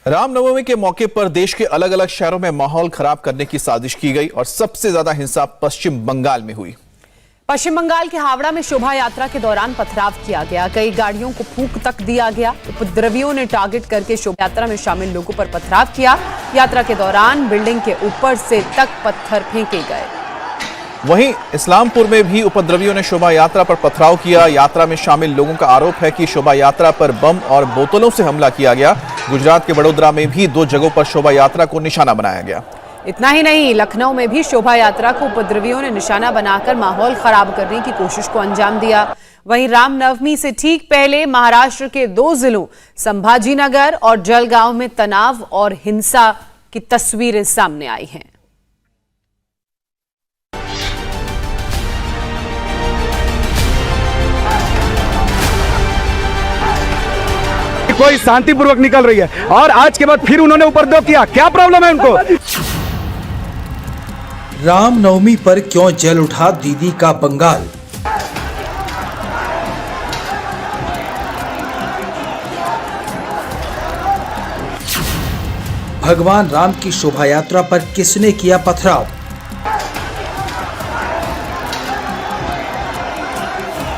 रामनवमी के मौके पर देश के अलग अलग शहरों में माहौल खराब करने की साजिश की गई और सबसे ज्यादा हिंसा पश्चिम बंगाल में हुई। पश्चिम बंगाल के हावड़ा में शोभा यात्रा के दौरान पथराव किया गया। कई गाड़ियों को फूंक तक दिया गया। उपद्रवियों ने टारगेट करके शोभा यात्रा में शामिल लोगों पर पथराव किया। यात्रा के दौरान बिल्डिंग के ऊपर से तक पत्थर फेंके गए। वहीं इस्लामपुर में भी उपद्रवियों ने शोभा यात्रा पर पथराव किया। यात्रा में शामिल लोगों का आरोप है कि शोभा यात्रा पर बम और बोतलों से हमला किया गया। गुजरात के वडोदरा में भी 2 जगहों पर शोभा यात्रा को निशाना बनाया गया। इतना ही नहीं, लखनऊ में भी शोभा यात्रा को उपद्रवियों ने निशाना बनाकर माहौल खराब करने की कोशिश को अंजाम दिया। वहीं रामनवमी से ठीक पहले महाराष्ट्र के 2 जिलों संभाजीनगर और जलगांव में तनाव और हिंसा की तस्वीरें सामने आई हैं। कोई शांतिपूर्वक निकल रही है और आज के बाद फिर उन्होंने उपद्रव किया। क्या प्रॉब्लम है उनको? रामनवमी पर क्यों जल उठा दीदी का बंगाल? भगवान राम की शोभा यात्रा पर किसने किया पथराव?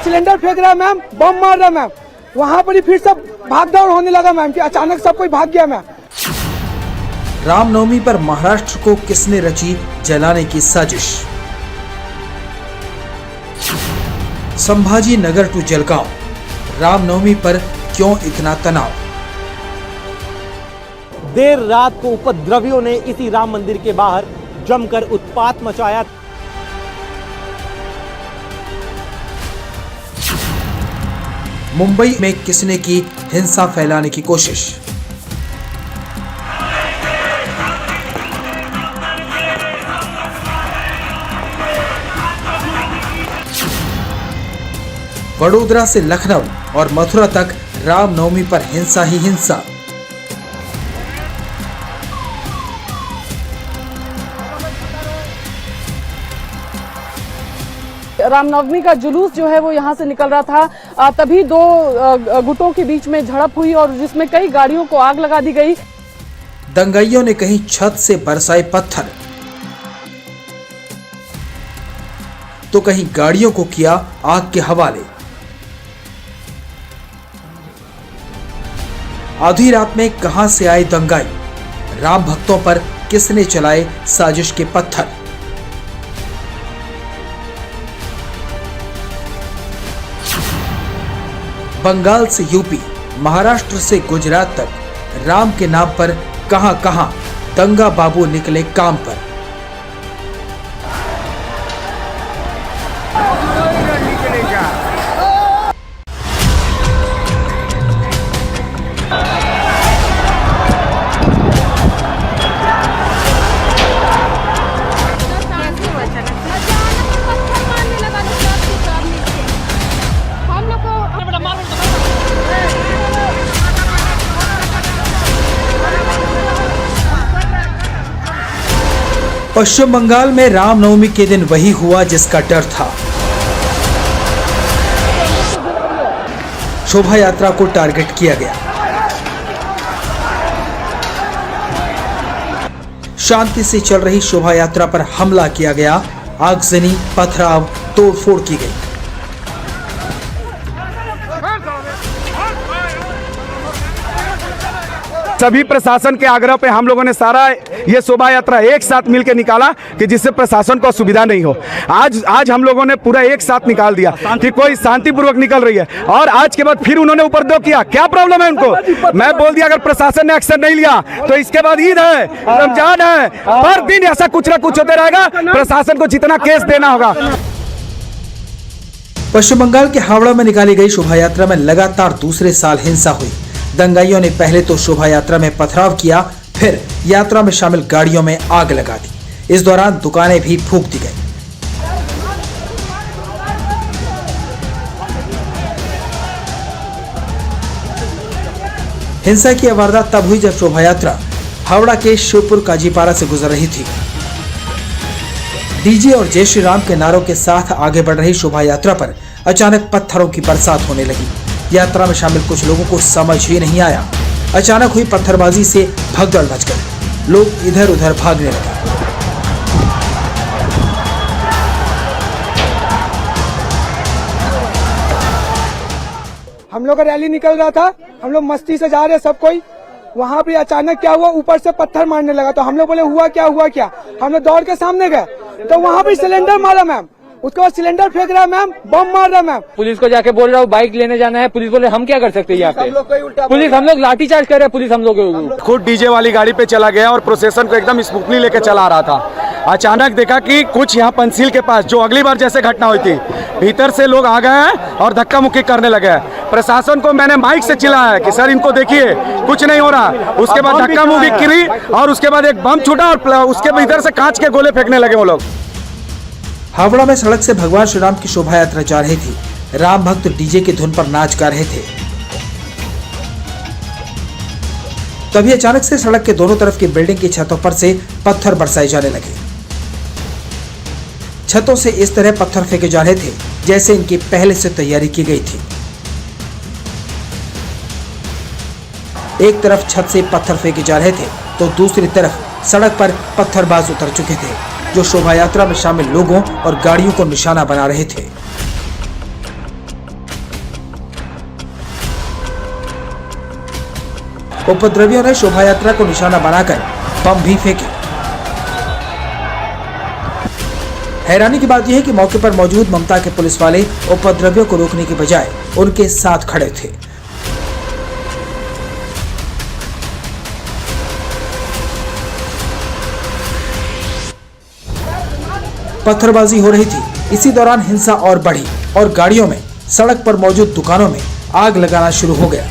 सिलेंडर फेंक रहा है मैम, बम मार रहा है मैम। वहाँ पर ही फिर सब भाग दौड़ होने लगा मैम कि अचानक सब कोई भाग गया मैम। रामनवमी पर महाराष्ट्र को किसने रची जलाने की साजिश? संभाजी नगर टू जलगांव, रामनवमी पर क्यों इतना तनाव? देर रात को उपद्रवियों ने इसी राम मंदिर के बाहर जमकर उत्पात मचाया। मुंबई में किसने की हिंसा फैलाने की कोशिश? वडोदरा से लखनऊ और मथुरा तक रामनवमी पर हिंसा ही हिंसा। रामनवमी का जुलूस जो है वो यहाँ से निकल रहा था, तभी 2 गुटों के बीच में झड़प हुई और जिसमें कई गाड़ियों को आग लगा दी गई। दंगाइयों ने कहीं छत से बरसाए पत्थर तो कहीं गाड़ियों को किया आग के हवाले। आधी रात में कहां से आए दंगाई? राम भक्तों पर किसने चलाए साजिश के पत्थर? बंगाल से यूपी, महाराष्ट्र से गुजरात तक राम के नाम पर कहां-कहां दंगा बाबू निकले काम पर। पश्चिम बंगाल में रामनवमी के दिन वही हुआ जिसका डर था। शोभा यात्रा को टारगेट किया गया। शांति से चल रही शोभा यात्रा पर हमला किया गया। आगजनी, पथराव, तोड़फोड़ की गई। सभी प्रशासन के आग्रह पे हम लोगों ने सारा ये शोभा यात्रा एक साथ मिलकर निकाला कि जिससे प्रशासन को असुविधा नहीं हो। आज हम लोगों ने पूरा एक साथ निकाल दिया कि कोई शांतिपूर्वक निकल रही है और आज के बाद फिर उन्होंने उपद्रव किया। क्या प्रॉब्लम है उनको? मैं बोल दिया अगर प्रशासन ने एक्शन नहीं लिया तो इसके बाद ईद है, रमजान है, हर दिन ऐसा कुछ ना कुछ होते रहेगा। प्रशासन को जितना केस देना होगा। पश्चिम बंगाल के हावड़ा में निकाली गई शोभा यात्रा में लगातार दूसरे साल हिंसा हुई। दंगाइयों ने पहले तो शोभा यात्रा में पथराव किया, फिर यात्रा में शामिल गाड़ियों में आग लगा दी। इस दौरान दुकानें भी फूंक दी गई। हिंसा की वारदात तब हुई जब शोभा यात्रा हावड़ा के शिवपुर काजीपारा से गुजर रही थी। डीजे और जय श्री राम के नारों के साथ आगे बढ़ रही शोभा यात्रा पर अचानक पत्थरों की बरसात होने लगी। यात्रा में शामिल कुछ लोगों को समझ ही नहीं आया अचानक हुई पत्थरबाजी से भगदड़ मच गई। लोग इधर उधर भागने लगे। हम लोग का रैली निकल रहा था, हम लोग मस्ती से जा रहे सब कोई, वहाँ पे अचानक क्या हुआ, ऊपर से पत्थर मारने लगा। तो हम लोग बोले हुआ क्या, हम लोग दौड़ के सामने गए तो वहाँ पे सिलेंडर मारा मैम, उसके बाद सिलेंडर फेंक रहा है मैम, बम मार रहा है मैम। पुलिस को जाके बोल रहा हूँ बाइक लेने जाना है, पुलिस बोले हम क्या कर सकते हैं यहाँ पे। पुलिस हम लोग लाठीचार्ज कर रहे हैं, पुलिस हम लोग खुद डीजे वाली गाड़ी पे चला गया और प्रोसेशन को एकदम स्मूथली लेके चला रहा था। अचानक देखा कि कुछ यहाँ पंसील के पास जो अगली बार जैसे घटना हुई थी, भीतर से लोग आ गए हैं और धक्का मुक्की करने लगे हैं। प्रशासन को मैंने माइक से चिल्लाया है कि सर इनको देखिए कुछ नहीं हो रहा। उसके बाद धक्का मुक्की करी और उसके बाद एक बम छूटा और उसके भीतर से कांच के गोले फेंकने लगे वो लोग। हावड़ा में सड़क से भगवान श्री राम की शोभा यात्रा जा रही थी। राम भक्त डीजे की धुन पर नाच गा रहे थे। तभी अचानक से सड़क के दोनों तरफ की बिल्डिंग की छतों पर से पत्थर बरसाए जाने लगे। छतों से इस तरह पत्थर फेंके जा रहे थे जैसे इनकी पहले से तैयारी की गई थी। एक तरफ छत से पत्थर फेंके जा रहे थे तो दूसरी तरफ सड़क पर पत्थरबाज उतर चुके थे जो शोभा यात्रा में शामिल लोगों और गाड़ियों को निशाना बना रहे थे। उपद्रवियों ने शोभा यात्रा को निशाना बनाकर बम भी फेंके। हैरानी की बात यह है कि मौके पर मौजूद ममता के पुलिस वाले उपद्रवियों को रोकने के बजाय उनके साथ खड़े थे। पत्थरबाजी हो रही थी। इसी दौरान हिंसा और बढ़ी और गाड़ियों में, सड़क पर मौजूद दुकानों में आग लगाना शुरू हो गया।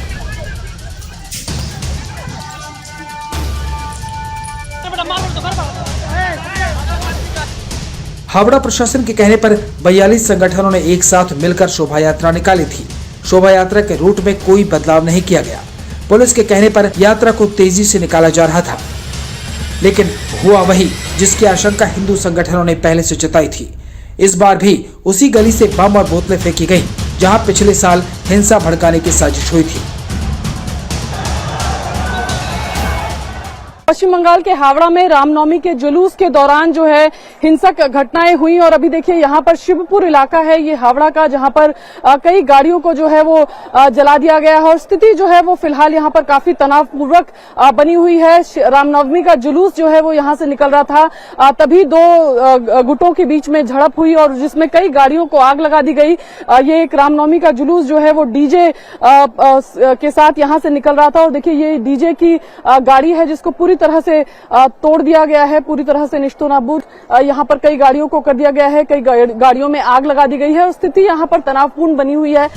हावड़ा प्रशासन के कहने पर 42 संगठनों ने एक साथ मिलकर शोभा यात्रा निकाली थी। शोभा यात्रा के रूट में कोई बदलाव नहीं किया गया। पुलिस के कहने पर यात्रा को तेजी से निकाला जा रहा था, लेकिन हुआ वही जिसकी आशंका हिंदू संगठनों ने पहले से जताई थी। इस बार भी उसी गली से बम और बोतलें फेंकी गईं, जहां पिछले साल हिंसा भड़काने की साजिश हुई थी। पश्चिम बंगाल के हावड़ा में रामनवमी के जुलूस के दौरान जो है हिंसक घटनाएं हुई और अभी देखिए यहाँ पर शिवपुर इलाका है ये हावड़ा का, जहाँ पर कई गाड़ियों को जो है वो जला दिया गया है और स्थिति जो है वो फिलहाल यहाँ पर काफी तनावपूर्वक बनी हुई है। रामनवमी का जुलूस जो है वो यहाँ से निकल रहा था, तभी दो गुटों के बीच में झड़प हुई और जिसमें कई गाड़ियों को आग लगा दी गई। ये एक रामनवमी का जुलूस जो है वो डीजे के साथ यहाँ से निकल रहा था और देखिए ये डीजे की गाड़ी है जिसको पूरी तरह से तोड़ दिया गया है, पूरी तरह से निस्तोनाबूद यहाँ पर कई गाड़ियों को कर दिया गया है, कई गाड़ियों में आग लगा दी गई है और स्थिति यहाँ पर तनावपूर्ण बनी हुई है।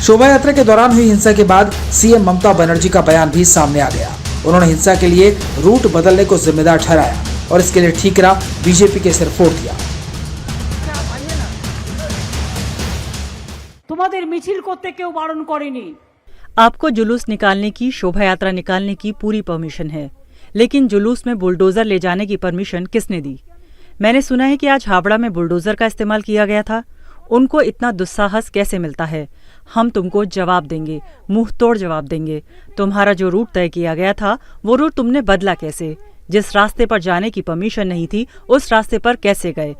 शोभा यात्रा के दौरान हुई हिंसा के बाद सीएम ममता बनर्जी का बयान भी सामने आ गया। उन्होंने हिंसा के लिए रूट बदलने को जिम्मेदार ठहराया और इसके लिए ठीकरा बीजेपी के सिर फोड़ दिया। তোমাদের মিছিল করতে কেউ বারণ করেনি। आपको जुलूस निकालने की, शोभा यात्रा निकालने की पूरी परमिशन है, लेकिन जुलूस में बुलडोजर ले जाने की परमिशन किसने दी? मैंने सुना है कि आज हावड़ा में बुलडोजर का इस्तेमाल किया गया था। उनको इतना दुस्साहस कैसे मिलता है? हम तुमको जवाब देंगे, मुंह तोड़ जवाब देंगे। तुम्हारा जो रूट तय किया गया था वो रूट तुमने बदला कैसे? जिस रास्ते पर जाने की परमिशन नहीं थी उस रास्ते पर कैसे गए?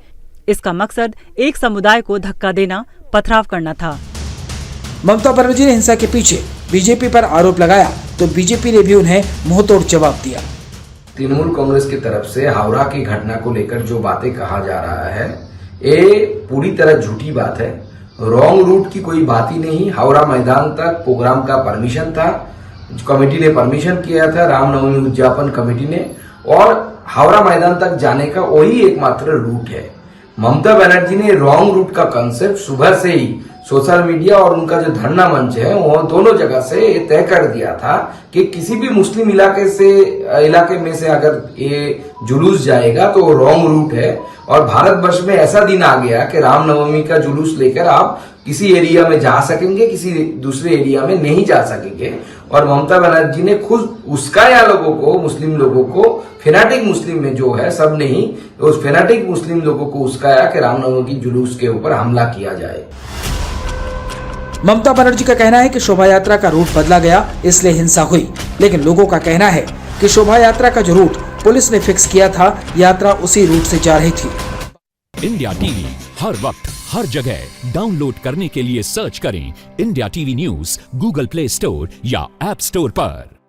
इसका मकसद एक समुदाय को धक्का देना, पथराव करना था। ममता बनर्जी ने हिंसा के पीछे बीजेपी पर आरोप लगाया तो बीजेपी ने भी उन्हें मुंहतोड़ जवाब दिया। तृणमूल कांग्रेस की तरफ से हावड़ा की घटना को लेकर जो बातें कहा जा रहा है ये पूरी तरह झूठी बात है। रॉन्ग रूट की कोई बात ही नहीं। हावड़ा मैदान तक प्रोग्राम का परमिशन था, कमेटी ने परमिशन किया था, रामनवमी उद्यापन कमेटी ने, और हावड़ा मैदान तक जाने का वही एकमात्र रूट है। ममता बनर्जी ने रॉन्ग रूट का कंसेप्ट सुबह से ही सोशल मीडिया और उनका जो धरना मंच है वो दोनों जगह से ये तय कर दिया था कि किसी भी मुस्लिम इलाके में से अगर ये जुलूस जाएगा तो वो रॉन्ग रूट है। और भारतवर्ष में ऐसा दिन आ गया कि रामनवमी का जुलूस लेकर आप किसी एरिया में जा सकेंगे, किसी दूसरे एरिया में नहीं जा सकेंगे। और ममता बनर्जी ने खुद उस्काया लोगों को, मुस्लिम लोगों को, फेनाटिक मुस्लिम में जो है सब नहीं, उस फेनाटिक मुस्लिम लोगों को उस्काया कि रामनवमी की जुलूस के ऊपर हमला किया जाए। ममता बनर्जी का कहना है कि शोभा यात्रा का रूट बदला गया इसलिए हिंसा हुई, लेकिन लोगों का कहना है कि शोभा यात्रा का जो रूट पुलिस ने फिक्स किया था, यात्रा उसी रूट से जा रही थी। इंडिया टीवी हर वक्त हर जगह डाउनलोड करने के लिए सर्च करें India TV news Google play store या ऐप स्टोर पर।